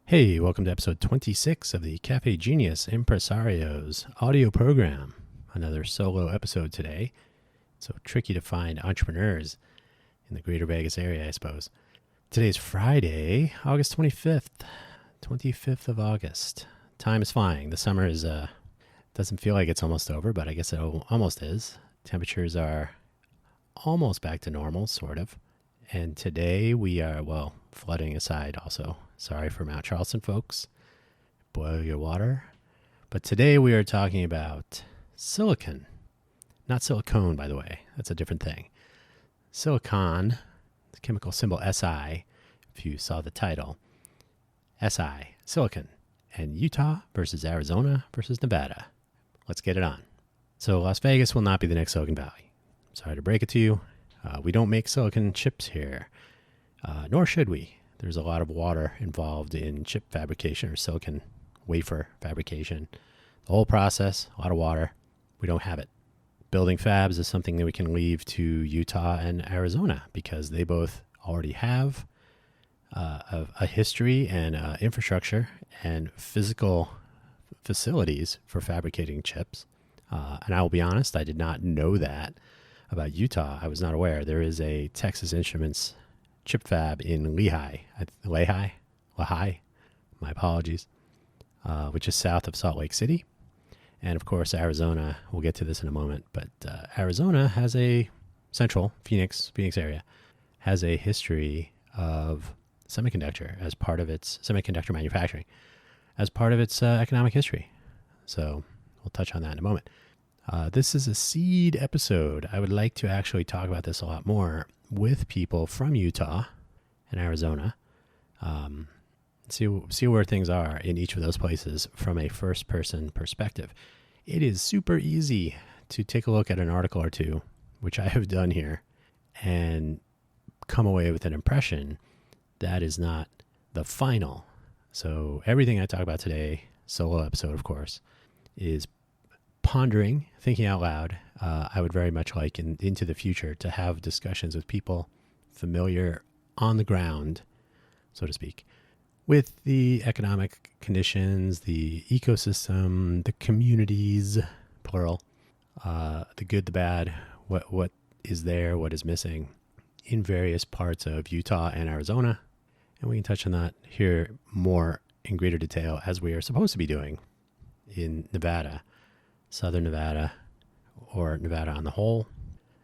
Hey, welcome to episode 26 of the Cafe Genius Impresarios audio program. Another solo episode today. It's so tricky to find entrepreneurs in the greater Vegas area, I suppose. Today's Friday, August 25th. 25th of August. Time is flying. The summer is, doesn't feel like it's almost over, but I guess it almost is. Temperatures are almost back to normal, sort of. And today we are, flooding aside also. Sorry for Mount Charleston, folks. Boil your water. But today we are talking about silicon. Not silicone, by the way. That's a different thing. Silicon, the chemical symbol Si, if you saw the title. Si, silicon. And Utah versus Arizona versus Nevada. Let's get it on. So Las Vegas will not be the next Silicon Valley. Sorry to break it to you. We don't make silicon chips here, nor should we. There's a lot of water involved in chip fabrication or silicon wafer fabrication. The whole process, a lot of water. We don't have it. Building fabs is something that we can leave to Utah and Arizona because they both already have a history and infrastructure and physical facilities for fabricating chips. And I will be honest, I did not know that about Utah. I was not aware. There is a Texas Instruments chip fab in Lehi, my apologies, which is south of Salt Lake City. And of course, Arizona, we'll get to this in a moment, but Arizona has a central Phoenix area, has a history of semiconductor as part of its semiconductor manufacturing, as part of its economic history. So we'll touch on that in a moment. This is a seed episode. I would like to actually talk about this a lot more with people from Utah and Arizona. See where things are in each of those places from a first-person perspective. It is super easy to take a look at an article or two, which I have done here, and come away with an impression that is not the final. So everything I talk about today, solo episode of course, is pondering, thinking out loud. I would very much like into the future to have discussions with people familiar on the ground, so to speak, with the economic conditions, the ecosystem, the communities, plural, the good, the bad, what is there, what is missing in various parts of Utah and Arizona. And we can touch on that here more in greater detail as we are supposed to be doing in Nevada. Southern Nevada, or Nevada on the whole.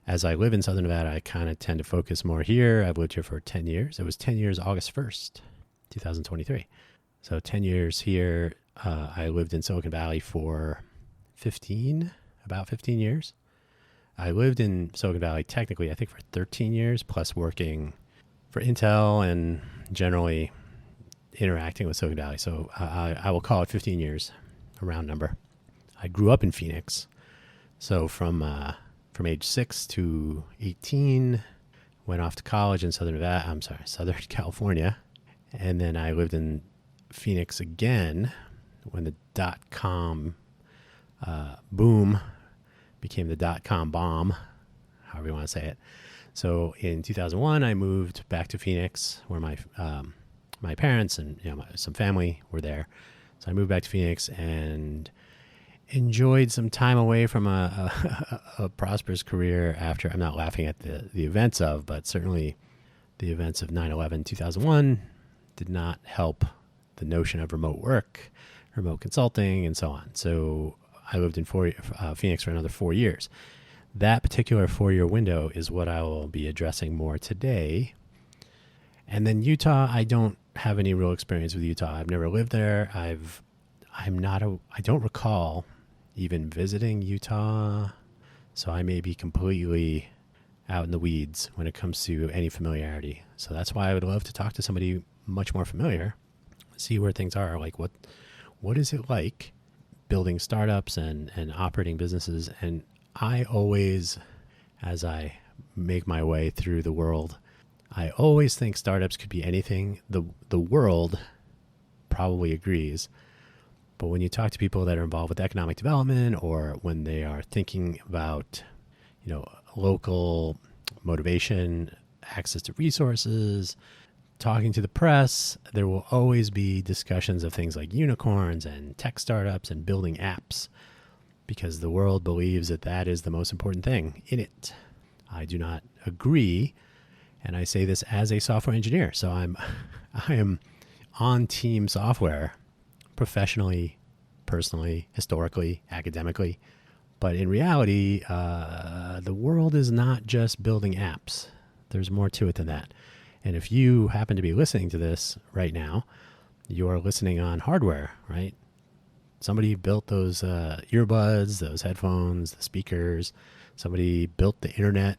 As I live in Southern Nevada, I kind of tend to focus more here. I've lived here for 10 years. It was 10 years August 1st, 2023. So 10 years here. I lived in Silicon Valley for about 15 years. I lived in Silicon Valley technically, I think, for 13 years, plus working for Intel and generally interacting with Silicon Valley. So I will call it 15 years, a round number. I grew up in Phoenix, so from age 6 to 18, went off to college in Southern California, and then I lived in Phoenix again when the .com boom became the .com bomb, however you want to say it. So in 2001, I moved back to Phoenix, where my parents and some family were there. So I moved back to Phoenix and enjoyed some time away from a prosperous career after. I'm not laughing at the events of, but certainly the events of 9/11, 2001 did not help the notion of remote work, remote consulting, and so on. So I lived in Phoenix for another 4 years. That particular 4-year window is what I will be addressing more today. And then Utah, I don't have any real experience with Utah. I've never lived there. I don't recall even visiting Utah, so I may be completely out in the weeds when it comes to any familiarity. So that's why I would love to talk to somebody much more familiar, see where things are. Like what is it like building startups and operating businesses? And I always, as I make my way through the world, I always think startups could be anything. The world probably agrees. But when you talk to people that are involved with economic development, or when they are thinking about, local motivation, access to resources, talking to the press, there will always be discussions of things like unicorns and tech startups and building apps, because the world believes that that is the most important thing in it. I do not agree, and I say this as a software engineer. So I am on team software professionally, personally, historically, academically. But in reality, the world is not just building apps. There's more to it than that. And if you happen to be listening to this right now, you're listening on hardware, right? Somebody built those earbuds, those headphones, the speakers. Somebody built the internet.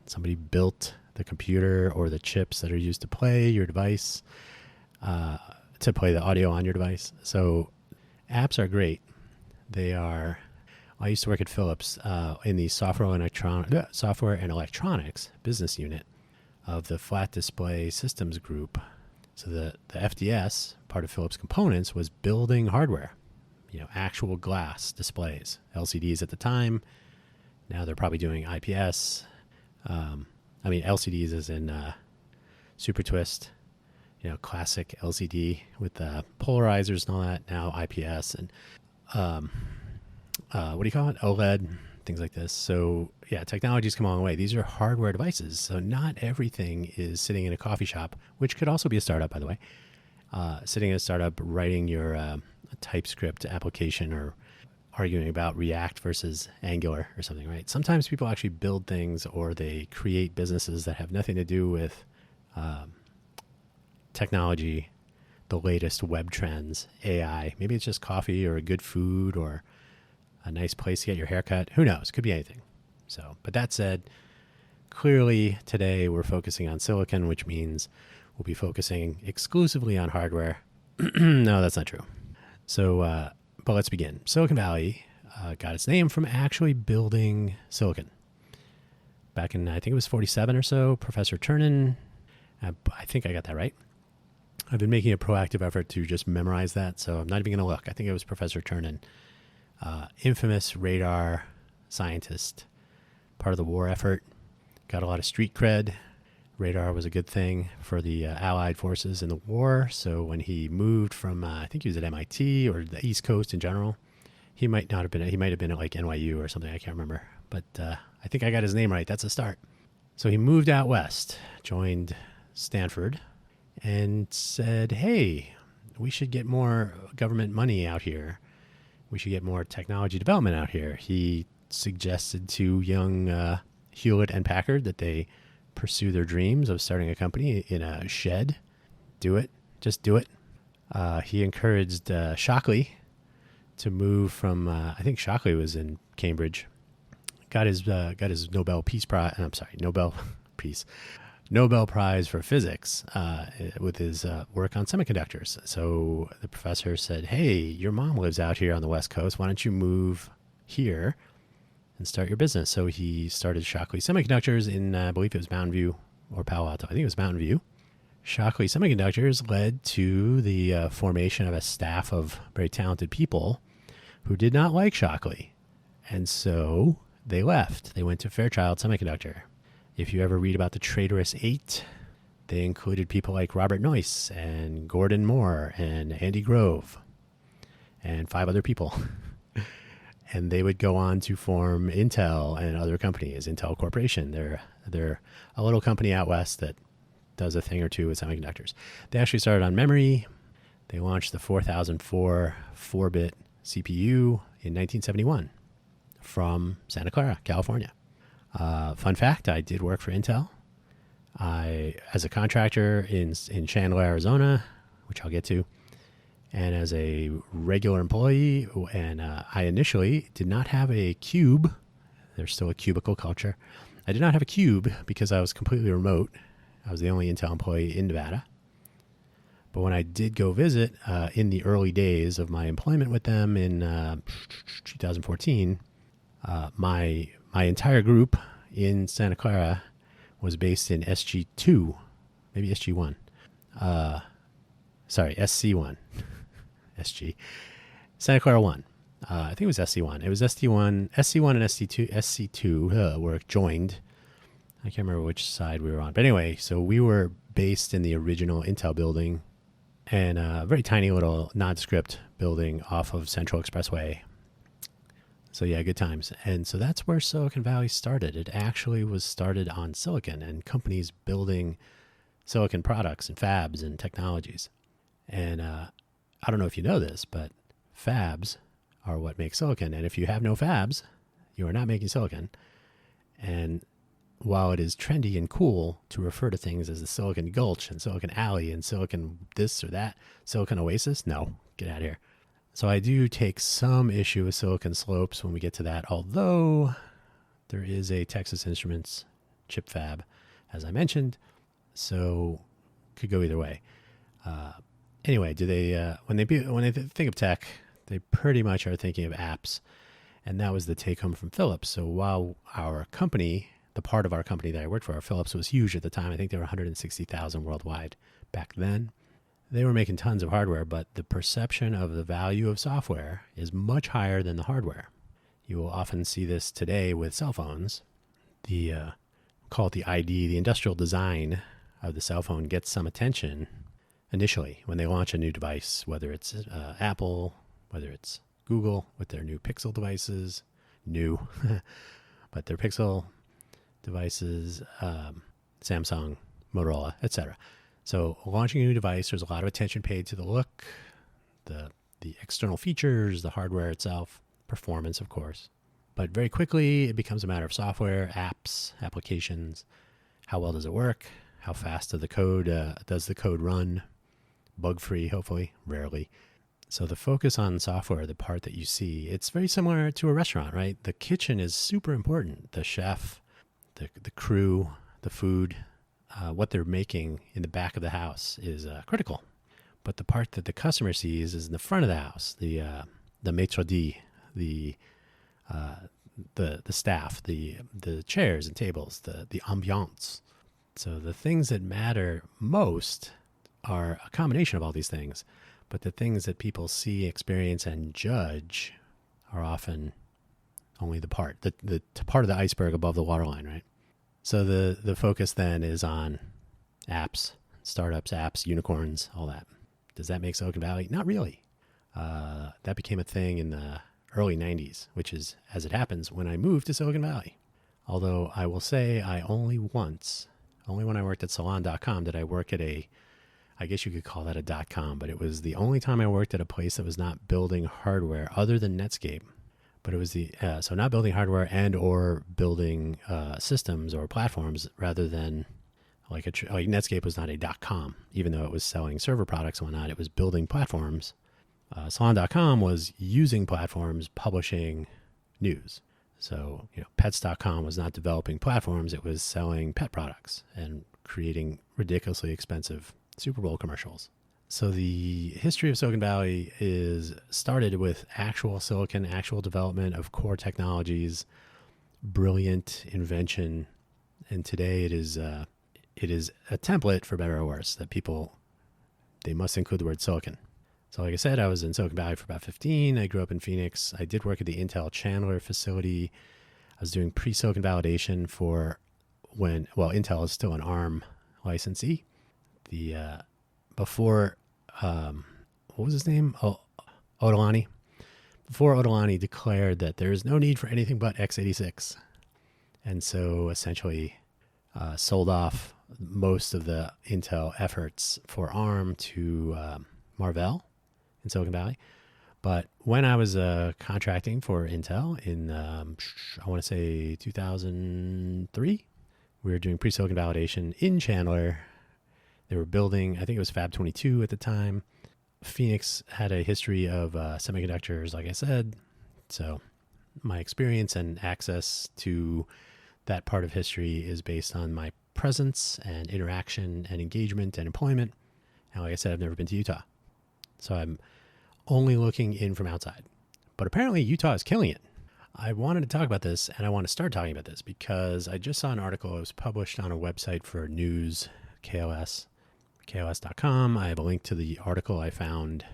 Somebody built the computer or the chips that are used to play your device, to play the audio on your device. So apps are great. They are. I used to work at Philips in the software and electronics business unit of the Flat Display Systems Group. So the FDS, part of Philips Components, was building hardware, actual glass displays, LCDs at the time. Now they're probably doing IPS. LCDs as in Super Twist, classic LCD with the polarizers and all that. Now IPS and what do you call it? OLED, things like this. So yeah, technology's come a long way. These are hardware devices. So not everything is sitting in a coffee shop, which could also be a startup, by the way. Sitting in a startup, writing your TypeScript application or arguing about React versus Angular or something, right? Sometimes people actually build things or they create businesses that have nothing to do with technology, the latest web trends, AI. Maybe it's just coffee or good food or a nice place to get your hair cut. Who knows? Could be anything. So, but that said, clearly today we're focusing on silicon, which means we'll be focusing exclusively on hardware. No, that's not true. So, but let's begin. Silicon Valley got its name from actually building silicon. Back in, I think it was 47 or so, Professor Turner, I think I got that right. I've been making a proactive effort to just memorize that, so I'm not even going to look. I think it was Professor Turner. Infamous radar scientist, part of the war effort, got a lot of street cred. Radar was a good thing for the Allied forces in the war. So when he moved from, I think he was at MIT or the East Coast in general, he might have been at like NYU or something. I can't remember, but I think I got his name right. That's a start. So he moved out west, joined Stanford, and said, "Hey, we should get more government money out here. We should get more technology development out here." He suggested to young Hewlett and Packard that they pursue their dreams of starting a company in a shed. Do it. Just do it. He encouraged Shockley to move from, I think Shockley was in Cambridge, got his Nobel Peace Prize, Nobel Prize for Physics with his work on semiconductors. So the professor said, "Hey, your mom lives out here on the West Coast. Why don't you move here and start your business?" So he started Shockley Semiconductors in, I believe it was Mountain View or Palo Alto. I think it was Mountain View. Shockley Semiconductors led to the formation of a staff of very talented people who did not like Shockley. And so they left. They went to Fairchild Semiconductor. If you ever read about the Traitorous Eight, they included people like Robert Noyce and Gordon Moore and Andy Grove and 5 other people. And they would go on to form Intel and other companies, Intel Corporation. They're a little company out west that does a thing or two with semiconductors. They actually started on memory. They launched the 4004 4-bit CPU in 1971 from Santa Clara, California. Fun fact, I did work for Intel. As a contractor in Chandler, Arizona, which I'll get to, and as a regular employee. And I initially did not have a cube. There's still a cubicle culture. I did not have a cube because I was completely remote. I was the only Intel employee in Nevada. But when I did go visit in the early days of my employment with them in 2014, my entire group in Santa Clara was based in SG2, maybe SG1. SC1. SG. Santa Clara 1. I think it was SC1. It was SC1 and SC2 were joined. I can't remember which side we were on. But anyway, so we were based in the original Intel building and a very tiny little nondescript building off of Central Expressway. So yeah, good times. And so that's where Silicon Valley started. It actually was started on silicon and companies building silicon products and fabs and technologies. And I don't know if you know this, but fabs are what make silicon. And if you have no fabs, you are not making silicon. And while it is trendy and cool to refer to things as the Silicon Gulch and Silicon Alley and Silicon this or that, Silicon Oasis, no, get out of here. So I do take some issue with Silicon Slopes when we get to that, although there is a Texas Instruments chip fab, as I mentioned, so could go either way. Anyway, do they when they think of tech, they pretty much are thinking of apps, and that was the take home from Philips. So while our company, the part of our company that I worked for, Philips, was huge at the time, I think there were 160,000 worldwide back then. They were making tons of hardware, but the perception of the value of software is much higher than the hardware. You will often see this today with cell phones. Call it the ID, the industrial design of the cell phone gets some attention initially when they launch a new device, whether it's Apple, whether it's Google with their new Pixel devices, but their Pixel devices, Samsung, Motorola, etc. So launching a new device, there's a lot of attention paid to the look, the external features, the hardware itself, performance, of course. But very quickly, it becomes a matter of software, apps, applications. How well does it work? How fast does the code run? Bug-free, hopefully, rarely. So the focus on software, the part that you see, it's very similar to a restaurant, right? The kitchen is super important. The chef, the crew, the food, what they're making in the back of the house is critical. But the part that the customer sees is in the front of the house, the maitre d', the staff, the chairs and tables, the ambiance. So the things that matter most are a combination of all these things, but the things that people see, experience, and judge are often only the part of the iceberg above the waterline, right? So the focus then is on apps, startups, apps, unicorns, all that. Does that make Silicon Valley? Not really. That became a thing in the early 90s, which is, as it happens, when I moved to Silicon Valley. Although I will say only when I worked at Salon.com did I work at I guess you could call that a .com, but it was the only time I worked at a place that was not building hardware other than Netscape. But it was so not building hardware and or building systems or platforms rather than like Netscape was not a .com, even though it was selling server products and whatnot. It was building platforms. Salon.com was using platforms, publishing news. So, pets.com was not developing platforms. It was selling pet products and creating ridiculously expensive Super Bowl commercials. So the history of Silicon Valley is started with actual silicon, actual development of core technologies, brilliant invention. And today it is a template, for better or worse, that they must include the word silicon. So like I said, I was in Silicon Valley for about 15. I grew up in Phoenix. I did work at the Intel Chandler facility. I was doing pre-silicon validation for Intel is still an ARM licensee. Before, what was his name? Otolani. Before Otolani declared that there is no need for anything but x86. And so essentially sold off most of the Intel efforts for ARM to Marvell in Silicon Valley. But when I was contracting for Intel in, I want to say 2003, we were doing pre-silicon validation in Chandler. They were building, I think it was Fab 22 at the time. Phoenix had a history of semiconductors, like I said. So my experience and access to that part of history is based on my presence and interaction and engagement and employment. And like I said, I've never been to Utah. So I'm only looking in from outside. But apparently Utah is killing it. I wanted to talk about this, and I want to start talking about this because I just saw an article that was published on a website for news, KLS.com. I have a link to the article I found,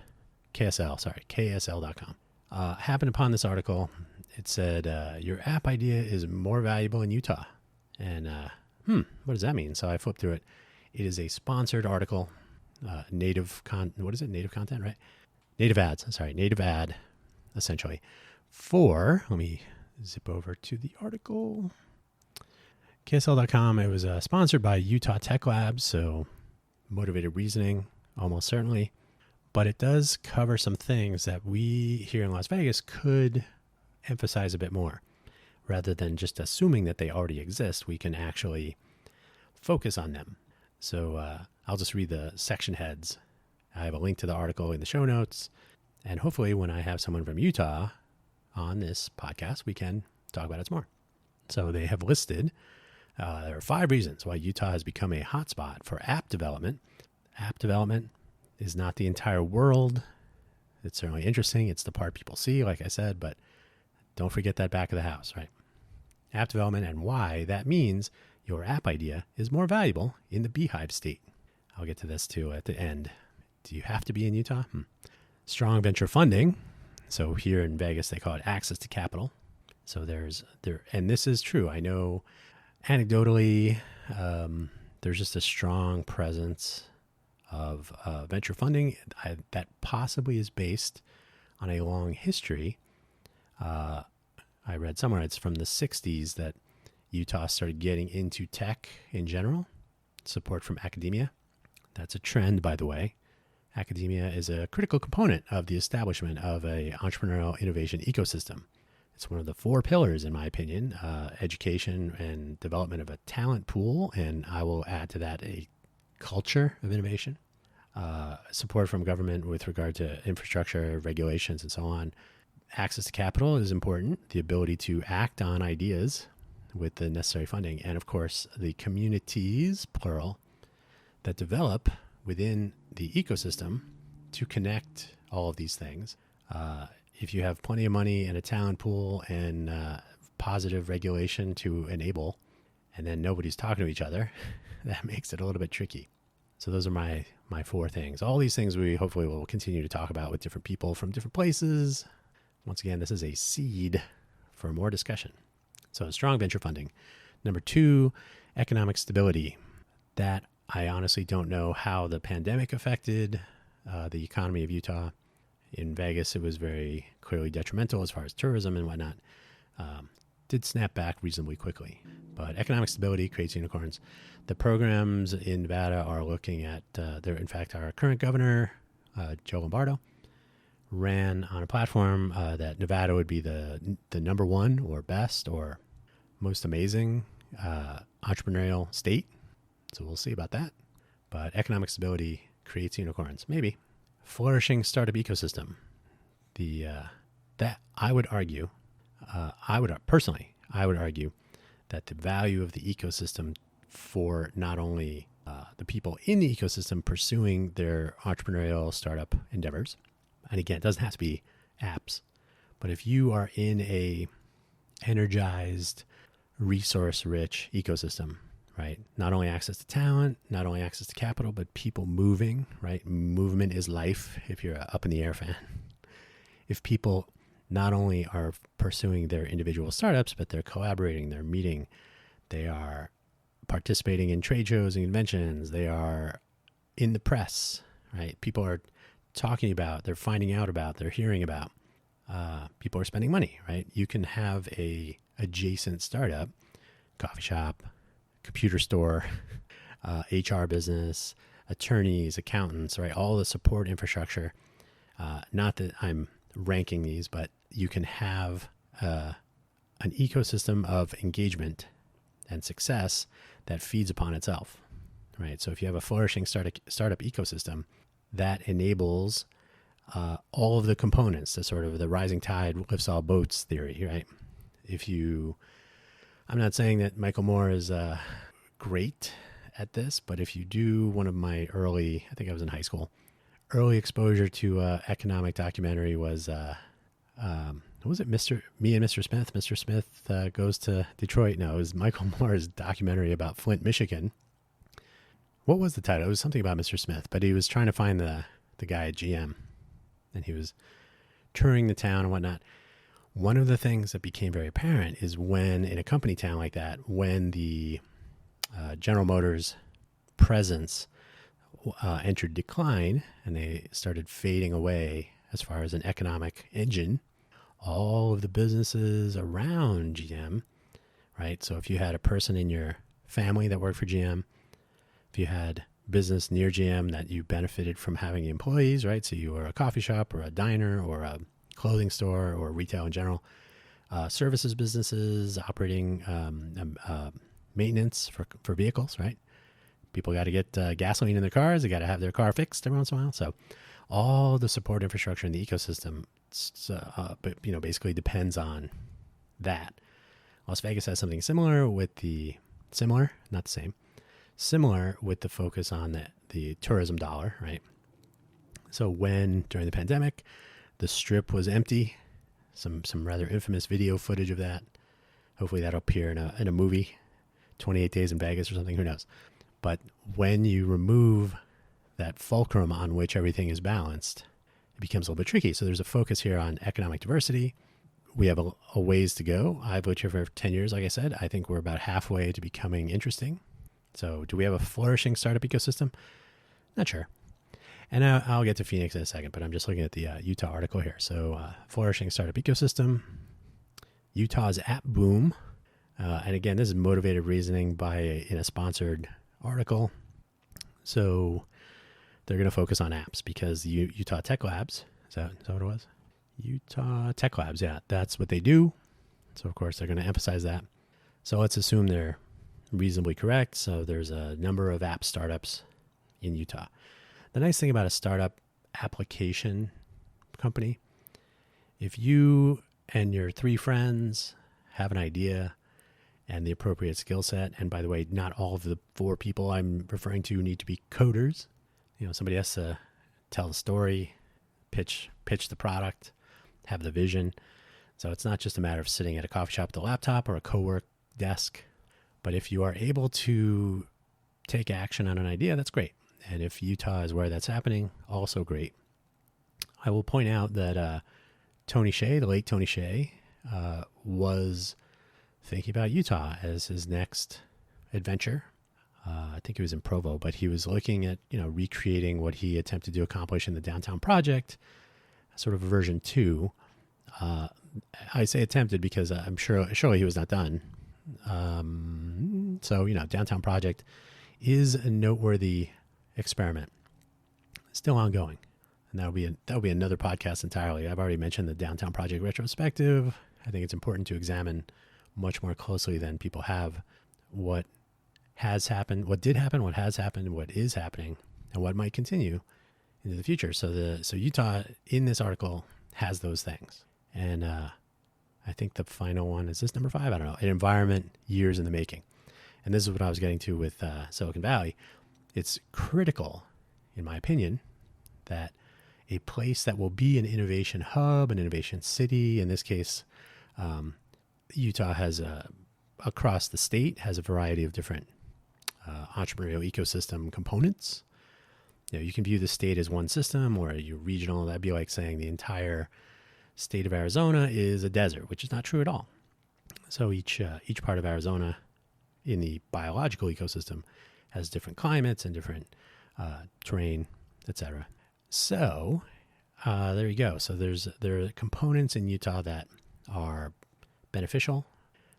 KSL.com. Happened upon this article. It said, your app idea is more valuable in Utah. And, what does that mean? So I flipped through it. It is a sponsored article, native content, right? Native ads, native ad, essentially. Let me zip over to the article. KSL.com, it was sponsored by Utah Tech Labs, so motivated reasoning, almost certainly. But it does cover some things that we here in Las Vegas could emphasize a bit more. Rather than just assuming that they already exist, we can actually focus on them. So I'll just read the section heads. I have a link to the article in the show notes. And hopefully when I have someone from Utah on this podcast, we can talk about it some more. So they have listed, there are 5 reasons why Utah has become a hotspot for app development. App development is not the entire world. It's certainly interesting. It's the part people see, like I said, but don't forget that back of the house, right? App development and why that means your app idea is more valuable in the Beehive state. I'll get to this too at the end. Do you have to be in Utah? Strong venture funding. So here in Vegas, they call it access to capital. So and this is true. I know anecdotally, there's just a strong presence of venture funding that possibly is based on a long history. I read somewhere it's from the 60s that Utah started getting into tech in general, support from academia. That's a trend, by the way. Academia is a critical component of the establishment of an entrepreneurial innovation ecosystem. It's one of the 4 pillars, in my opinion, education and development of a talent pool, and I will add to that a culture of innovation, support from government with regard to infrastructure, regulations, and so on. Access to capital is important, the ability to act on ideas with the necessary funding, and of course, the communities, plural, that develop within the ecosystem to connect all of these things. If you have plenty of money and a talent pool and positive regulation to enable, and then nobody's talking to each other, that makes it a little bit tricky. So those are my 4 things. All these things we hopefully will continue to talk about with different people from different places. Once again, this is a seed for more discussion. So strong venture funding. Number 2, economic stability. That I honestly don't know how the pandemic affected the economy of Utah. In Vegas, it was very clearly detrimental as far as tourism and whatnot. Did snap back reasonably quickly. But economic stability creates unicorns. The programs in Nevada are looking at, in fact, our current governor, Joe Lombardo, ran on a platform that Nevada would be the number 1 or best or most amazing entrepreneurial state. So we'll see about that. But economic stability creates unicorns. Maybe. Flourishing startup ecosystem. That I would argue, I would argue that the value of the ecosystem for not only the people in the ecosystem pursuing their entrepreneurial startup endeavors, and again, it doesn't have to be apps, but if you are in a energized, resource-rich ecosystem, right? Not only access to talent, not only access to capital, but people moving, right? Movement is life if you're a up in the air fan. If people not only are pursuing their individual startups, but they're collaborating, they're meeting, they are participating in trade shows and conventions, they are in the press, right? People are talking about, they're finding out about, they're hearing about. People are spending money, right? You can have a adjacent startup, coffee shop, computer store, HR business, attorneys, accountants, right? All the support infrastructure. Not that I'm ranking these, but you can have an ecosystem of engagement and success that feeds upon itself, right? So if you have a flourishing startup ecosystem, that enables all of the components, the sort of the rising tide lifts all boats theory, right? I'm not saying that Michael Moore is great at this, but if you do one of my early, I think I was in high school, early exposure to economic documentary was, what was it? Me and Mr. Smith. Mr. Smith goes to Detroit. No, it was Michael Moore's documentary about Flint, Michigan. What was the title? It was something about Mr. Smith, but he was trying to find the guy at GM, and he was touring the town and whatnot. One of the things that became very apparent is when in a company town like that, when the General Motors presence entered decline and they started fading away as far as an economic engine, all of the businesses around GM, right? So if you had a person in your family that worked for GM, if you had business near GM that you benefited from having employees, right? So you were a coffee shop or a diner or a clothing store or retail in general, services businesses, operating maintenance for vehicles, right? People got to get gasoline in their cars. They got to have their car fixed every once in a while. So all the support infrastructure in the ecosystem, basically depends on that. Las Vegas has something similar with similar with the focus on the tourism dollar, right? So when, during the pandemic, the strip was empty, some rather infamous video footage of that. Hopefully that'll appear in a movie, 28 Days in Vegas or something, who knows. But when you remove that fulcrum on which everything is balanced, it becomes a little bit tricky. So there's a focus here on economic diversity. We have a ways to go. I've lived here for 10 years, like I said. I think we're about halfway to becoming interesting. So do we have a flourishing startup ecosystem? Not sure. And I'll get to Phoenix in a second, but I'm just looking at the Utah article here. So flourishing startup ecosystem, Utah's app boom. And again, this is motivated reasoning in a sponsored article. So they're going to focus on apps because the Utah Tech Labs, is that what it was? Utah Tech Labs, yeah, that's what they do. So, of course, they're going to emphasize that. So let's assume they're reasonably correct. So there's a number of app startups in Utah. The nice thing about a startup application company, if you and your 3 friends have an idea and the appropriate skill set, and by the way, not all of the 4 people I'm referring to need to be coders. Somebody has to tell the story, pitch the product, have the vision. So it's not just a matter of sitting at a coffee shop with a laptop or a co-work desk. But if you are able to take action on an idea, that's great. And if Utah is where that's happening, also great. I will point out that Tony Hsieh, the late Tony Hsieh, was thinking about Utah as his next adventure. I think he was in Provo, but he was looking at, recreating what he attempted to accomplish in the downtown project, sort of version 2. I say attempted because I'm surely he was not done. So, downtown project is a noteworthy experiment, still ongoing. And that'll be another podcast entirely. I've already mentioned the downtown project retrospective. I think it's important to examine much more closely than people have what has happened, what did happen, what has happened, what is happening, and what might continue into the future. So Utah in this article has those things. And I think the final one is this number 5. I don't know. An environment years in the making. And this is what I was getting to with Silicon Valley. It's critical, in my opinion, that a place that will be an innovation hub, an innovation city, in this case, Utah has across the state has a variety of different entrepreneurial ecosystem components. You can view the state as one system, or you're regional. That'd be like saying the entire state of Arizona is a desert, which is not true at all. So each part of Arizona in the biological ecosystem has different climates and different terrain, etc. So there you go. So there are components in Utah that are beneficial,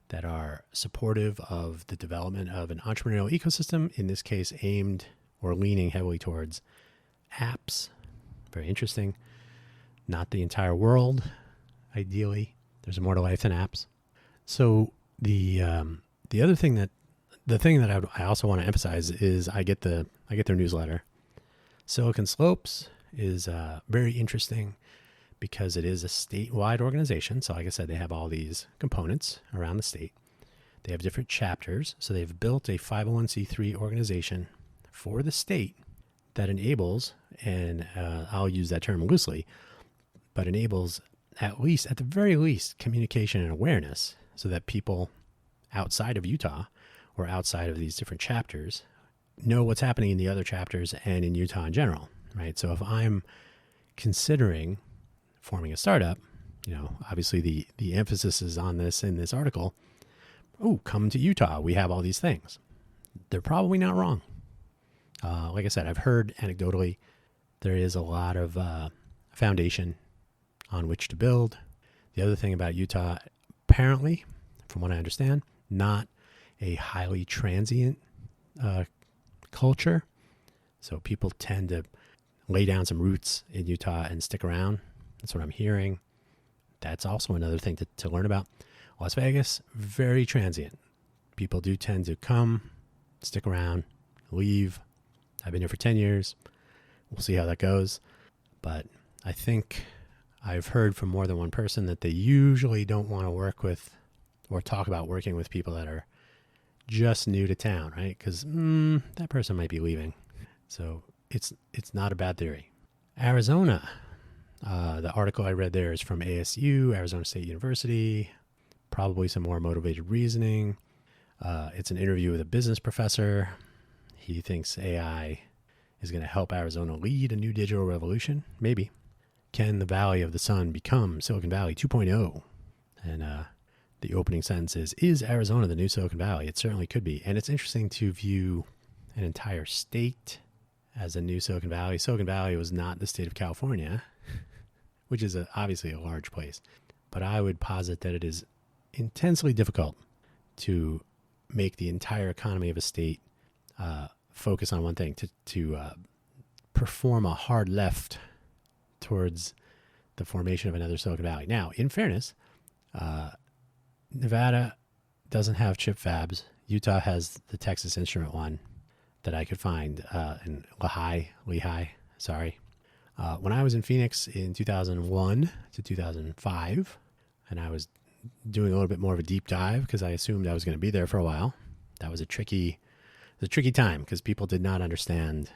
that are supportive of the development of an entrepreneurial ecosystem, in this case aimed or leaning heavily towards apps. Very interesting. Not the entire world, ideally. There's more to life than apps. So the thing that I also want to emphasize is I get their newsletter. Silicon Slopes is very interesting because it is a statewide organization. So like I said, they have all these components around the state. They have different chapters. So they've built a 501c3 organization for the state that enables, and I'll use that term loosely, but enables at the very least, communication and awareness so that people outside of Utah or outside of these different chapters know what's happening in the other chapters and in Utah in general, right? So if I'm considering forming a startup, obviously the emphasis is on this in this article. Oh, come to Utah. We have all these things. They're probably not wrong. Like I said, I've heard anecdotally there is a lot of foundation on which to build. The other thing about Utah, apparently, from what I understand, not a highly transient culture. So people tend to lay down some roots in Utah and stick around. That's what I'm hearing. That's also another thing to learn about. Las Vegas, very transient. People do tend to come, stick around, leave. I've been here for 10 years. We'll see how that goes. But I think I've heard from more than one person that they usually don't want to work with or talk about working with people that are just new to town, right? Because that person might be leaving. So it's not a bad theory. Arizona. The article I read there is from ASU, Arizona State University. Probably some more motivated reasoning. It's an interview with a business professor. He thinks AI is going to help Arizona lead a new digital revolution. Maybe. Can the Valley of the Sun become Silicon Valley 2.0? And the opening sentence is Arizona the new Silicon Valley? It certainly could be. And it's interesting to view an entire state as a new Silicon Valley. Silicon Valley was not the state of California, which is obviously a large place. But I would posit that it is intensely difficult to make the entire economy of a state focus on one thing, to perform a hard left towards the formation of another Silicon Valley. Now, in fairness, Nevada doesn't have chip fabs. Utah has the Texas Instrument one that I could find in Lehigh, sorry. When I was in Phoenix in 2001 to 2005, and I was doing a little bit more of a deep dive because I assumed I was going to be there for a while. That was a tricky time because people did not understand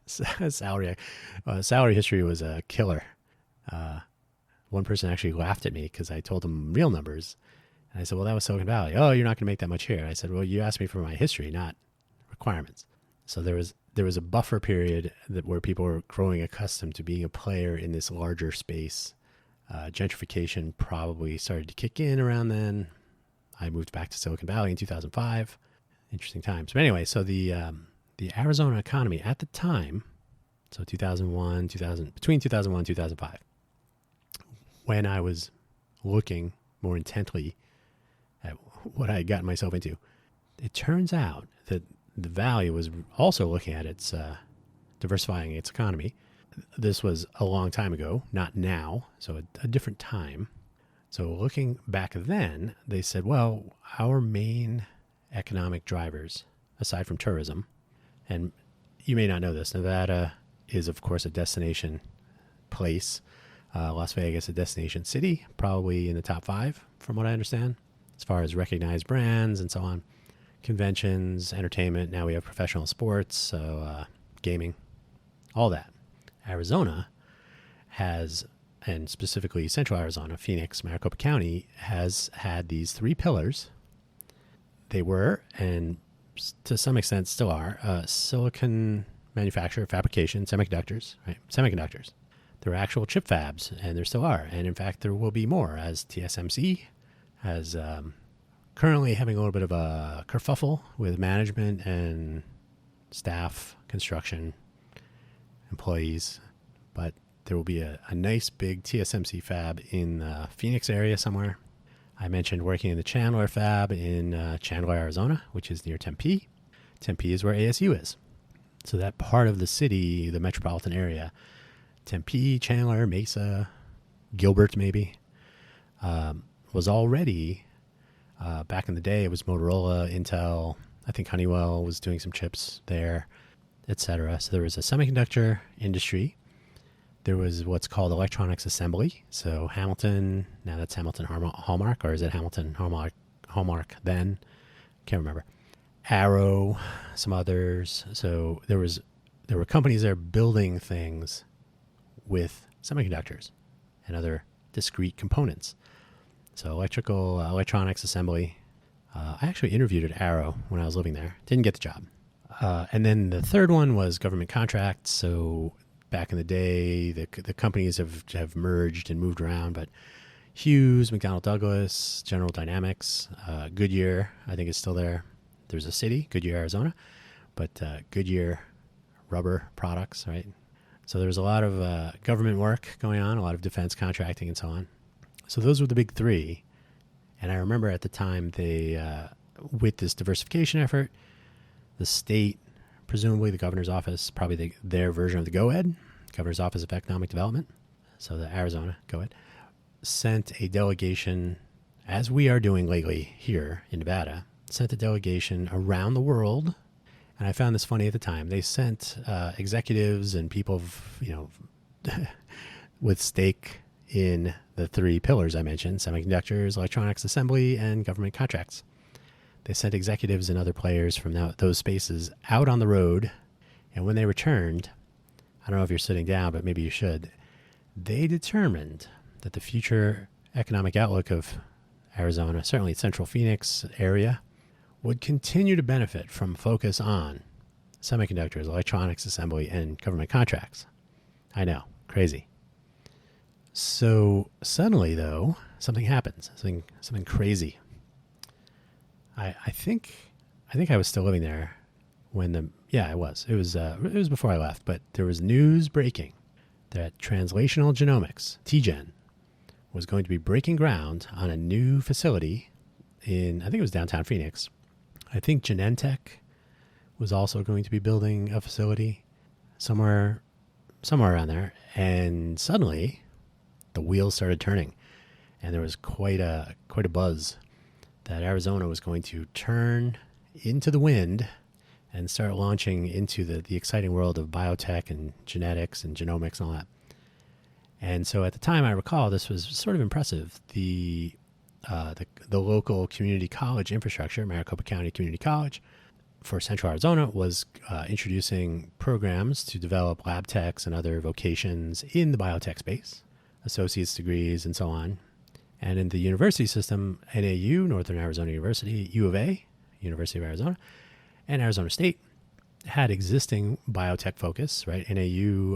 salary. Salary history was a killer. One person actually laughed at me because I told them real numbers. And I said, well, that was Silicon Valley. Oh, you're not going to make that much here. I said, well, you asked me for my history, not requirements. So there was a buffer period where people were growing accustomed to being a player in this larger space. Gentrification probably started to kick in around then. I moved back to Silicon Valley in 2005. Interesting times. But anyway, so the Arizona economy at the time, so between 2001 and 2005, when I was looking more intently at what I had gotten myself into, it turns out that the Valley was also looking at its diversifying its economy. This was a long time ago, not now, so a different time. So looking back then, they said, well, our main economic drivers, aside from tourism, and you may not know this, Nevada is, of course, a destination place. Las Vegas, a destination city, probably in the top 5, from what I understand, as far as recognized brands and so on. Conventions, entertainment, now we have professional sports, so gaming, all that. Arizona has, and specifically Central Arizona, Phoenix, Maricopa County, has had these 3 pillars. They were, and to some extent still are, silicon manufacturer, fabrication, semiconductors, right? Semiconductors. There were actual chip fabs, and there still are. And in fact, there will be more, as TSMC has currently having a little bit of a kerfuffle with management and staff, construction, employees. But there will be a nice big TSMC fab in the Phoenix area somewhere. I mentioned working in the Chandler fab in Chandler, Arizona, which is near Tempe. Tempe is where ASU is. So that part of the city, the metropolitan area, Tempe, Chandler, Mesa, Gilbert maybe, was already, back in the day, it was Motorola, Intel, I think Honeywell was doing some chips there, etc. So there was a semiconductor industry. There was what's called electronics assembly. So Hamilton, now that's Hamilton Hallmark, or is it Hamilton Hallmark then? Can't remember. Arrow, some others. So there were companies there building things with semiconductors and other discrete components. So electronics assembly. I actually interviewed at Arrow when I was living there. Didn't get the job. And then the third one was government contracts. So back in the day, the companies have merged and moved around, but Hughes, McDonnell Douglas, General Dynamics, Goodyear, I think is still there. There's a city, Goodyear, Arizona, but Goodyear rubber products, right? So there was a lot of government work going on, a lot of defense contracting and so on. So those were the big three. And I remember at the time they, with this diversification effort, the state, presumably the governor's office, probably their version of the GOED, Governor's Office of Economic Development, so the Arizona GOED, sent a delegation, as we are doing lately here in Nevada, sent a delegation around the world. And I found this funny at the time. They sent executives and people, with stake in the three pillars I mentioned: semiconductors, electronics assembly, and government contracts. They sent executives and other players from those spaces out on the road. And when they returned, I don't know if you're sitting down, but maybe you should, they determined that the future economic outlook of Arizona, certainly Central Phoenix area, would continue to benefit from focus on semiconductors, electronics assembly, and government contracts. I know, crazy. So suddenly, though, something happens, something crazy. I think I was still living there when it was before I left, but there was news breaking that translational genomics, TGen, was going to be breaking ground on a new facility in, I think it was downtown Phoenix. I think Genentech was also going to be building a facility somewhere around there. And suddenly the wheels started turning, and there was quite a buzz that Arizona was going to turn into the wind and start launching into the exciting world of biotech and genetics and genomics and all that. And so at the time, I recall, this was sort of impressive. The local community college infrastructure, Maricopa County Community College for Central Arizona, was introducing programs to develop lab techs and other vocations in the biotech space, associate's degrees and so on. And in the university system, NAU, Northern Arizona University, U of A, University of Arizona, and Arizona State had existing biotech focus, right? NAU,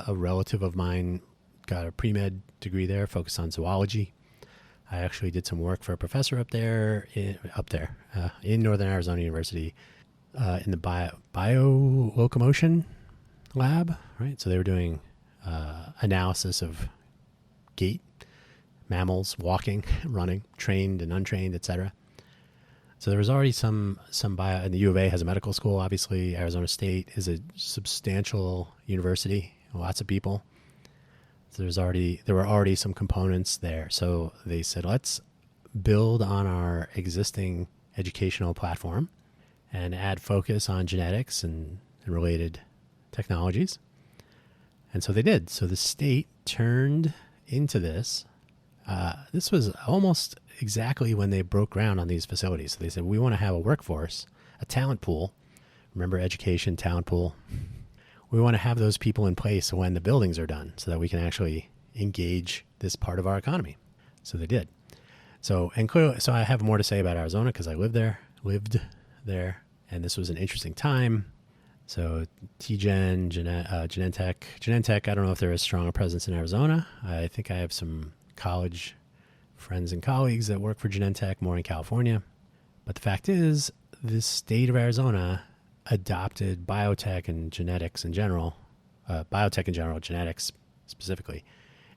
a relative of mine, got a pre-med degree there, focused on zoology. I actually did some work for a professor up there in Northern Arizona University in the biolocomotion lab, right? So they were doing analysis of gait, mammals walking, running, trained and untrained, etc. So there was already some bio, and the U of A has a medical school. Obviously, Arizona State is a substantial university, lots of people. So there were already some components there. So they said, let's build on our existing educational platform and add focus on genetics and related technologies. And so they did. So the state turned into this. This was almost exactly when they broke ground on these facilities. So they said, we want to have a workforce, a talent pool. Remember education, talent pool. We want to have those people in place when the buildings are done so that we can actually engage this part of our economy. So they did. So I have more to say about Arizona because I lived there, and this was an interesting time. So TGen, Genentech, I don't know if they're as strong a presence in Arizona. I think I have some college friends and colleagues that work for Genentech, more in California. But the fact is, this state of Arizona adopted biotech and genetics in general, genetics specifically,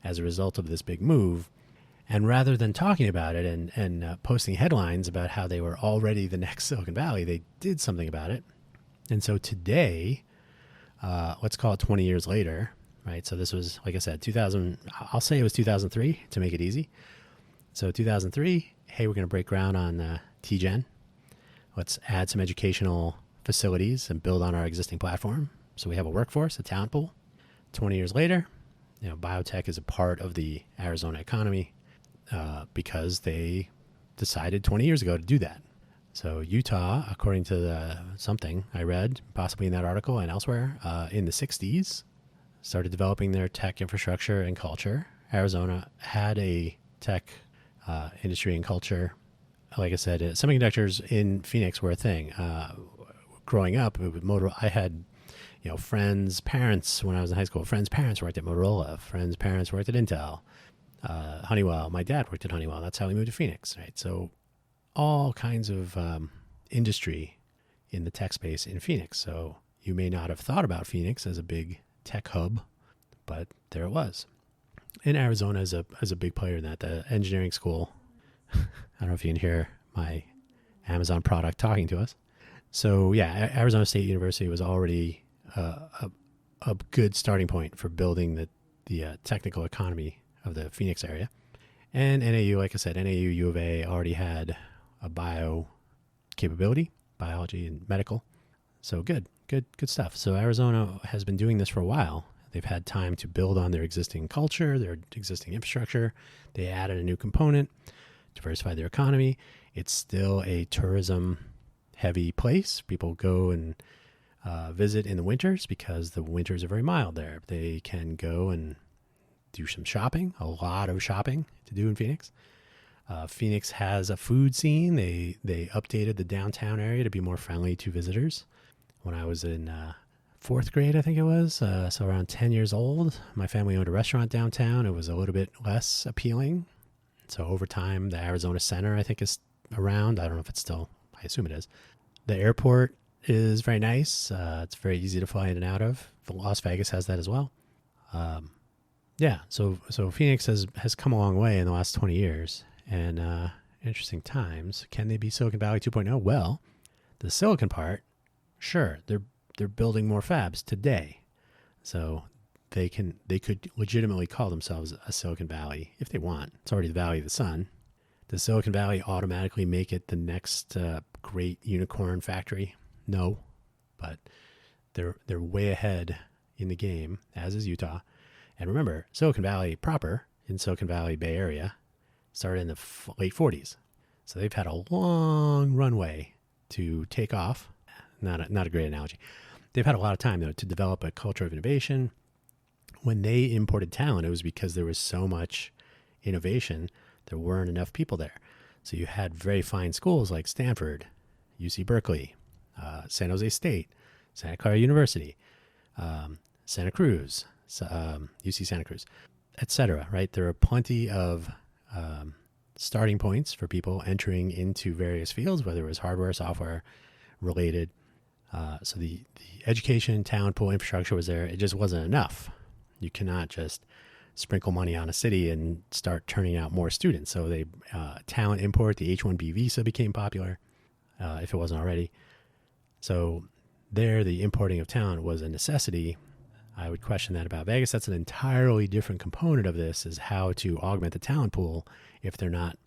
as a result of this big move. And rather than talking about it and posting headlines about how they were already the next Silicon Valley, they did something about it. And so today, let's call it 20 years later, right? So this was, like I said, 2000, I'll say it was 2003 to make it easy. So 2003, hey, we're going to break ground on TGen. Let's add some educational facilities and build on our existing platform. So we have a workforce, a talent pool. 20 years later, biotech is a part of the Arizona economy because they decided 20 years ago to do that. So Utah, according to something I read, possibly in that article and elsewhere, in the 60s, started developing their tech infrastructure and culture. Arizona had a tech industry and culture. Like I said, semiconductors in Phoenix were a thing. Growing up, I had, friends' parents when I was in high school. Friends' parents worked at Motorola. Friends' parents worked at Intel, Honeywell. My dad worked at Honeywell. That's how we moved to Phoenix, right? So all kinds of industry in the tech space in Phoenix. So you may not have thought about Phoenix as a big tech hub, but there it was. And Arizona is a big player in that. The engineering school, I don't know if you can hear my Amazon product talking to us. So yeah, Arizona State University was already a good starting point for building the technical economy of the Phoenix area. And NAU, like I said, NAU U of A already had a bio capability, biology and medical. So good stuff. So Arizona has been doing this for a while. They've had time to build on their existing culture, their existing infrastructure. They added a new component, diversify their economy. It's still a tourism-heavy place. People go and visit in the winters because the winters are very mild there. They can go and do some shopping, a lot of shopping to do in Phoenix. Phoenix has a food scene. They updated the downtown area to be more friendly to visitors. When I was in fourth grade, I think it was, so around 10 years old, my family owned a restaurant downtown. It was a little bit less appealing. So over time, the Arizona Center, I think, is around. I don't know if it's still, I assume it is. The airport is very nice. It's very easy to fly in and out of. Las Vegas has that as well. Yeah, so Phoenix has come a long way in the last 20 years. And interesting times. Can they be Silicon Valley 2.0? Well, the silicon part, sure, they're building more fabs today. So they could legitimately call themselves a Silicon Valley if they want. It's already the Valley of the Sun. Does Silicon Valley automatically make it the next great unicorn factory? No, but they're way ahead in the game, as is Utah. And remember, Silicon Valley proper in Silicon Valley Bay Area started in the late 40s. So they've had a long runway to take off. Not a great analogy. They've had a lot of time, though, to develop a culture of innovation. When they imported talent, it was because there was so much innovation, there weren't enough people there. So you had very fine schools like Stanford, UC Berkeley, San Jose State, Santa Clara University, Santa Cruz, UC Santa Cruz, etc. Right? There are plenty of starting points for people entering into various fields, whether it was hardware, software related. So the education, talent pool, infrastructure was there. It just wasn't enough. You cannot just sprinkle money on a city and start turning out more students. So they talent import, the H-1B visa became popular, if it wasn't already. So there, the importing of talent was a necessity. I would question that about Vegas. That's an entirely different component of this, is how to augment the talent pool if they're not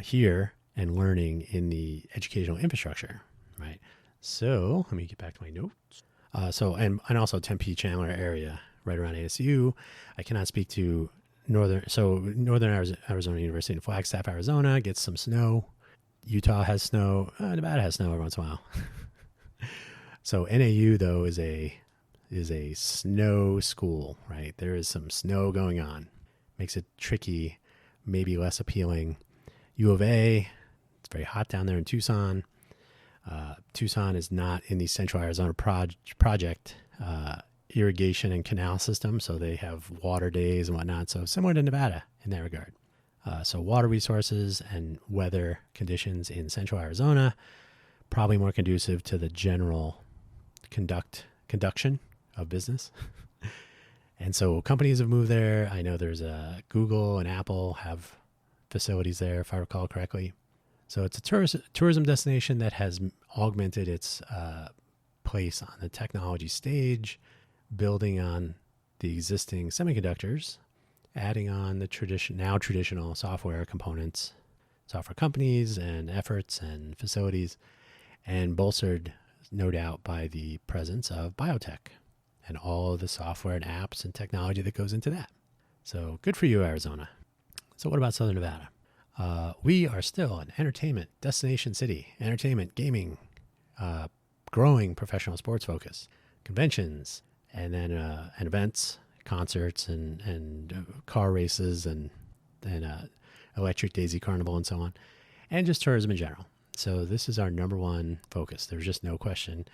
here and learning in the educational infrastructure, right? So let me get back to my notes. And also Tempe, Chandler area, right around ASU. I cannot speak to Northern Arizona University in Flagstaff, Arizona gets some snow. Utah has snow. Nevada has snow every once in a while. So NAU though is a snow school, right? There is some snow going on. Makes it tricky, maybe less appealing. U of A, it's very hot down there in Tucson. Tucson is not in the Central Arizona project irrigation and canal system, so they have water days and whatnot. So similar to Nevada in that regard. So water resources and weather conditions in Central Arizona, probably more conducive to the general conduction of business. And so companies have moved there. I know there's Google and Apple have facilities there, if I recall correctly. So it's a tourism destination that has augmented its place on the technology stage, building on the existing semiconductors, adding on the traditional software components, software companies and efforts and facilities, and bolstered, no doubt, by the presence of biotech and all of the software and apps and technology that goes into that. So good for you, Arizona. So what about Southern Nevada? We are still an entertainment destination city. Entertainment, gaming, growing professional sports focus, conventions, and then and events, concerts, and car races, and Electric Daisy Carnival, and so on, and just tourism in general. So this is our number one focus. There's just no question.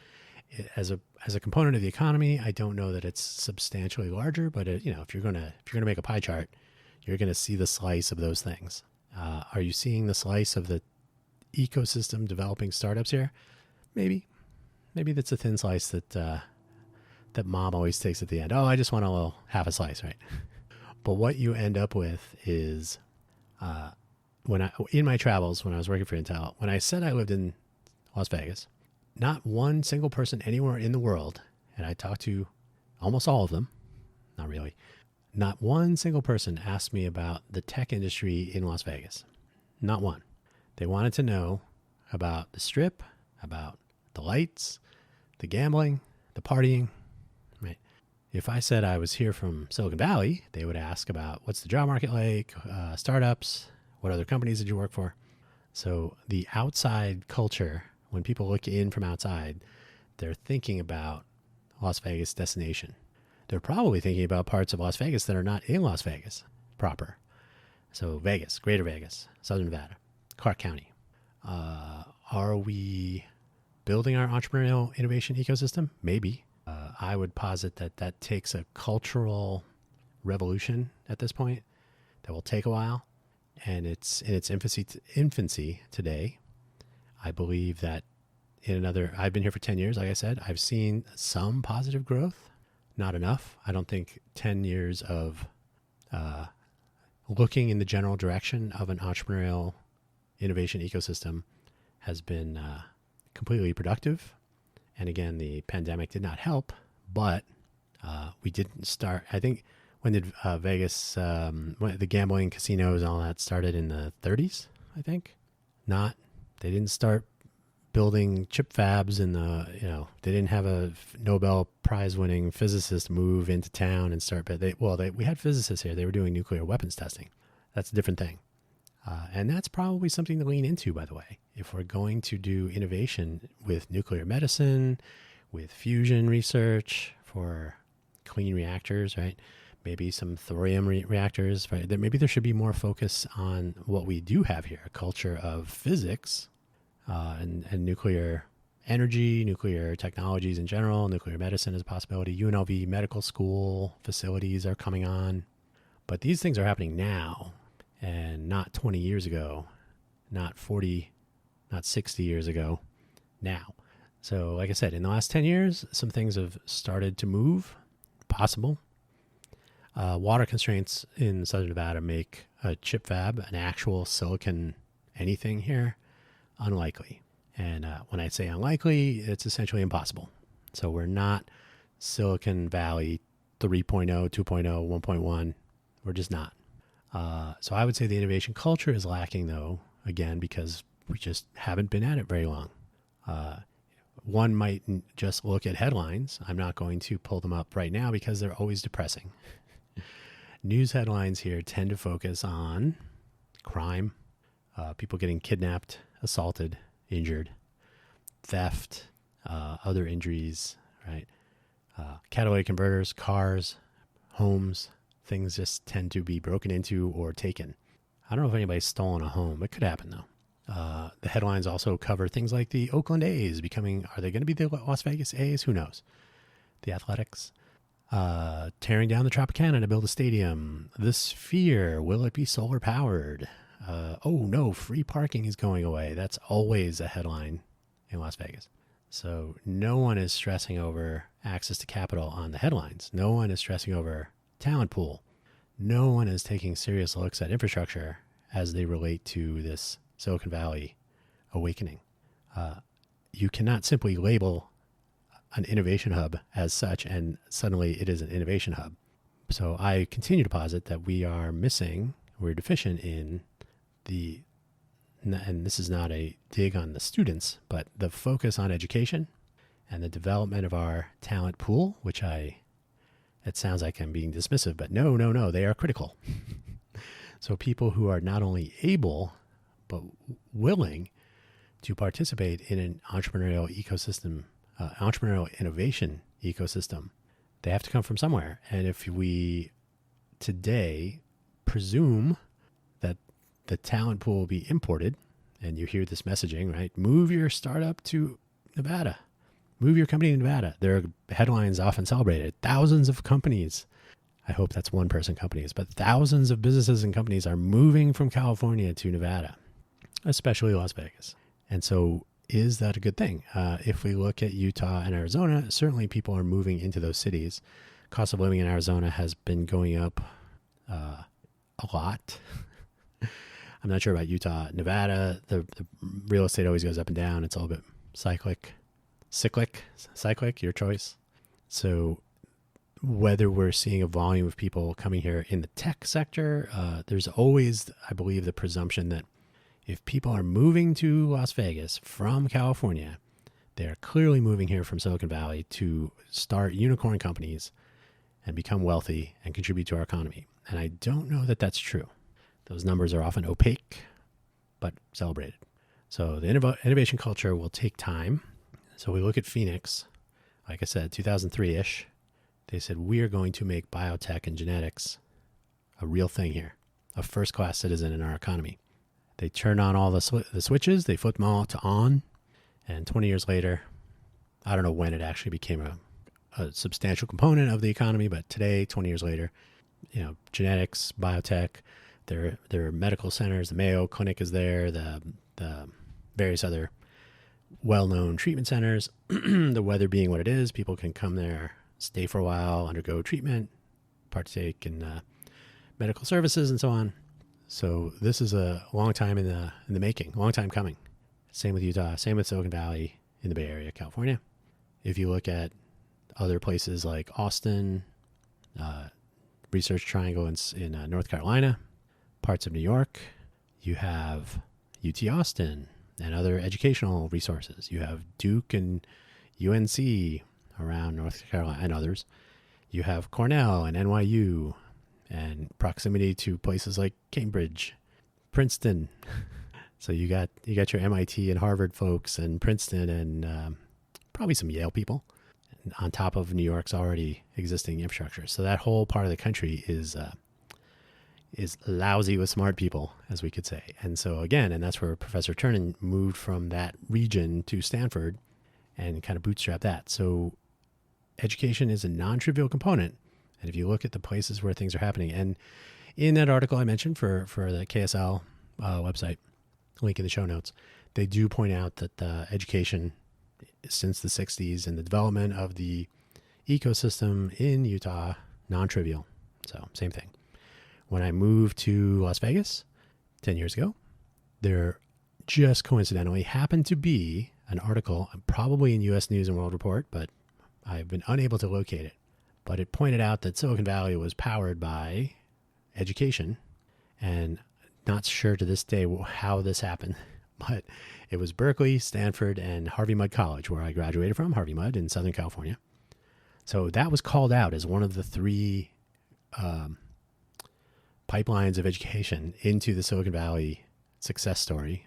As a component of the economy, I don't know that it's substantially larger, but if you're gonna make a pie chart, you're gonna see the slice of those things. Are you seeing the slice of the ecosystem developing startups here? Maybe that's a thin slice that that mom always takes at the end. Oh, I just want a little half a slice, right? But what you end up with is in my travels, when I was working for Intel, when I said I lived in Las Vegas, not one single person anywhere in the world, and I talked to almost all of them, not really, not one single person asked me about the tech industry in Las Vegas. Not one. They wanted to know about the strip, about the lights, the gambling, the partying, right? If I said I was here from Silicon Valley, they would ask about what's the job market like, startups, what other companies did you work for? So the outside culture, when people look in from outside, they're thinking about Las Vegas destination. They're probably thinking about parts of Las Vegas that are not in Las Vegas proper. So Vegas, Greater Vegas, Southern Nevada, Clark County. Are we building our entrepreneurial innovation ecosystem? Maybe. I would posit that takes a cultural revolution at this point that will take a while. And it's in its infancy today. I believe that I've been here for 10 years, like I said, I've seen some positive growth, not enough. I don't think 10 years of looking in the general direction of an entrepreneurial innovation ecosystem has been completely productive. And again, the pandemic did not help, but we didn't start, I think, when did Vegas, the gambling casinos and all that started in the 30s, I think? They didn't start building chip fabs they didn't have a Nobel Prize winning physicist move into town and start, we had physicists here. They were doing nuclear weapons testing. That's a different thing. And that's probably something to lean into, by the way. If we're going to do innovation with nuclear medicine, with fusion research for clean reactors, right? Maybe some thorium reactors, right? Maybe there should be more focus on what we do have here, a culture of physics and nuclear energy, nuclear technologies in general. Nuclear medicine is a possibility. UNLV medical school facilities are coming on. But these things are happening now and not 20 years ago, not 40, not 60 years ago, now. So like I said, in the last 10 years, some things have started to move, possible. Water constraints in Southern Nevada make a chip fab, an actual silicon anything here, unlikely. And when I say unlikely, it's essentially impossible. So we're not Silicon Valley 3.0, 2.0, 1.1. We're just not. So I would say the innovation culture is lacking, though, again, because we just haven't been at it very long. One might just look at headlines. I'm not going to pull them up right now because they're always depressing. News headlines here tend to focus on crime, people getting kidnapped, assaulted, injured, theft, other injuries, right? Catalytic converters, cars, homes, things just tend to be broken into or taken. I don't know if anybody's stolen a home. It could happen, though. The headlines also cover things like the Oakland A's are they going to be the Las Vegas A's? Who knows? The Athletics. Tearing down the Tropicana to build a stadium. The Sphere, will it be solar powered? Oh no, free parking is going away. That's always a headline in Las Vegas. So no one is stressing over access to capital on the headlines. No one is stressing over talent pool. No one is taking serious looks at infrastructure as they relate to this Silicon Valley awakening. You cannot simply label an innovation hub as such, and suddenly it is an innovation hub. So I continue to posit that we're deficient in and this is not a dig on the students, but the focus on education and the development of our talent pool, it sounds like I'm being dismissive, but no, they are critical. So people who are not only able, but willing to participate in an entrepreneurial ecosystem, entrepreneurial innovation ecosystem, they have to come from somewhere. And if we today presume that the talent pool will be imported, and you hear this messaging, right? Move your startup to Nevada. Move your company to Nevada. There are headlines often celebrated. Thousands of companies, I hope that's one-person companies, but thousands of businesses and companies are moving from California to Nevada, especially Las Vegas. And so is that a good thing? If we look at Utah and Arizona, certainly people are moving into those cities. Cost of living in Arizona has been going up a lot. I'm not sure about Utah. Nevada, the real estate always goes up and down. It's a little bit cyclic, your choice. So whether we're seeing a volume of people coming here in the tech sector, there's always, I believe, the presumption that if people are moving to Las Vegas from California, they're clearly moving here from Silicon Valley to start unicorn companies and become wealthy and contribute to our economy. And I don't know that that's true. Those numbers are often opaque, but celebrated. So the innovation culture will take time. So we look at Phoenix, like I said, 2003-ish. They said, we are going to make biotech and genetics a real thing here, a first-class citizen in our economy. They turned on all the switches, they flipped them all to on, and 20 years later, I don't know when it actually became a substantial component of the economy, but today, 20 years later, genetics, biotech, there are medical centers, the Mayo Clinic is there, the various other well-known treatment centers. The weather being what it is, people can come there, stay for a while, undergo treatment, partake in medical services and so on. So this is a long time in the making, long time coming. Same with Utah, same with Silicon Valley in the Bay Area, California. If you look at other places like Austin, Research Triangle in North Carolina, parts of New York, you have UT Austin and other educational resources. You have Duke and UNC around North Carolina and others. You have Cornell and NYU and proximity to places like Cambridge, Princeton. So you got your MIT and Harvard folks and Princeton and probably some Yale people on top of New York's already existing infrastructure. So that whole part of the country is lousy with smart people, as we could say. And so again, and that's where Professor Turnan moved from that region to Stanford and kind of bootstrapped that. So education is a non-trivial component. And if you look at the places where things are happening, and in that article I mentioned for the KSL website, link in the show notes, they do point out that education since the 60s and the development of the ecosystem in Utah, non-trivial. So same thing. When I moved to Las Vegas 10 years ago, there just coincidentally happened to be an article, probably in U.S. News and World Report, but I've been unable to locate it. But it pointed out that Silicon Valley was powered by education, and not sure to this day how this happened, but it was Berkeley, Stanford, and Harvey Mudd College, where I graduated from, Harvey Mudd in Southern California. So that was called out as one of the three pipelines of education into the Silicon Valley success story.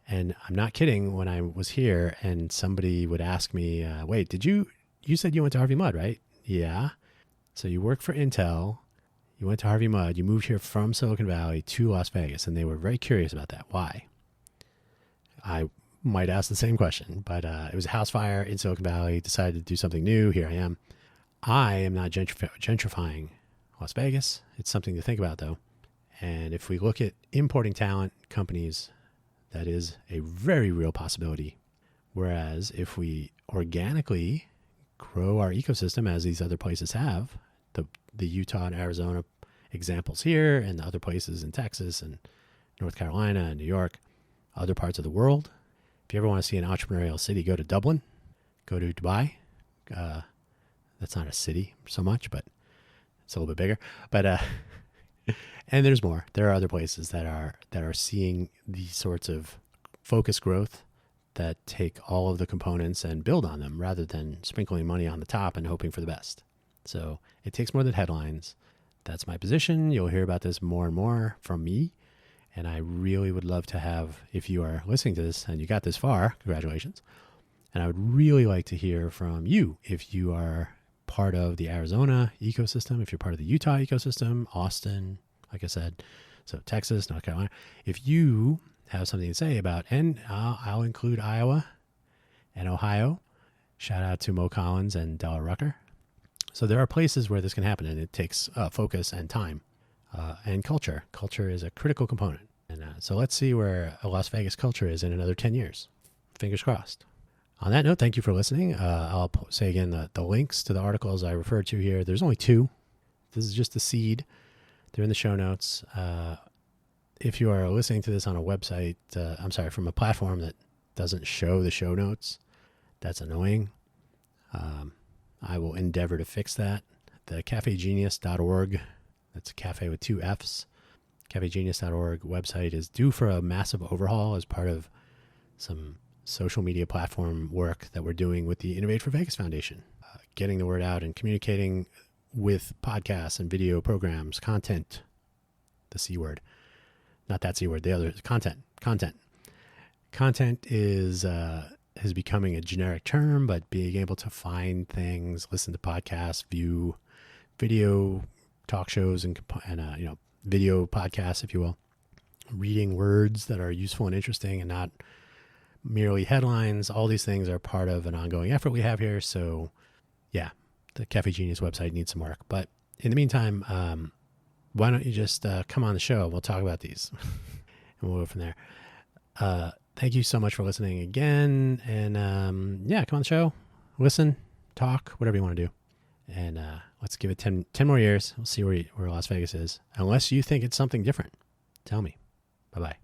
And I'm not kidding when I was here and somebody would ask me, wait, you said you went to Harvey Mudd, right? Yeah. So you worked for Intel, you went to Harvey Mudd, you moved here from Silicon Valley to Las Vegas, and they were very curious about that. Why? I might ask the same question, but it was a house fire in Silicon Valley, decided to do something new. Here I am. I am not gentrifying Las Vegas. It's something to think about, though. And if we look at importing talent companies, that is a very real possibility. Whereas if we organically grow our ecosystem, as these other places have, the Utah and Arizona examples here, and the other places in Texas and North Carolina and New York, other parts of the world. If you ever want to see an entrepreneurial city, go to Dublin, go to Dubai. That's not a city so much, but it's a little bit bigger. But and there's more. There are other places that are seeing these sorts of focused growth that take all of the components and build on them rather than sprinkling money on the top and hoping for the best. So it takes more than headlines. That's my position. You'll hear about this more and more from me. And I really would love to have, if you are listening to this and you got this far, congratulations. And I would really like to hear from you if you are part of the Arizona ecosystem, if you're part of the Utah ecosystem, Austin, like I said, so Texas, North Carolina. If you have something to say about, and I'll include Iowa and Ohio. Shout out to Mo Collins and Della Rucker. So there are places where this can happen, and it takes focus and time and culture. Culture is a critical component. And so let's see where a Las Vegas culture is in another 10 years. fingers crossed. On that note, thank you for listening. I'll say again the links to the articles I referred to here. There's only 2. This is just the seed. They're in the show notes. If you are listening to this on a website, from a platform that doesn't show the show notes, that's annoying. I will endeavor to fix that. The cafegenius.org, that's a cafe with 2 F's, cafegenius.org website is due for a massive overhaul as part of some social media platform work that we're doing with the Innovate for Vegas Foundation. Getting the word out and communicating with podcasts and video programs, content, the C word, not that C word, the other, content. Content is becoming a generic term, but being able to find things, listen to podcasts, view video talk shows and video podcasts, if you will, reading words that are useful and interesting and not merely headlines. All these things are part of an ongoing effort we have here. So yeah, the Cafe Genius website needs some work, but in the meantime, why don't you just come on the show? We'll talk about these and we'll go from there. Thank you so much for listening again. And come on the show, listen, talk, whatever you want to do. And let's give it 10 more years. We'll see where Las Vegas is. Unless you think it's something different, tell me. Bye-bye.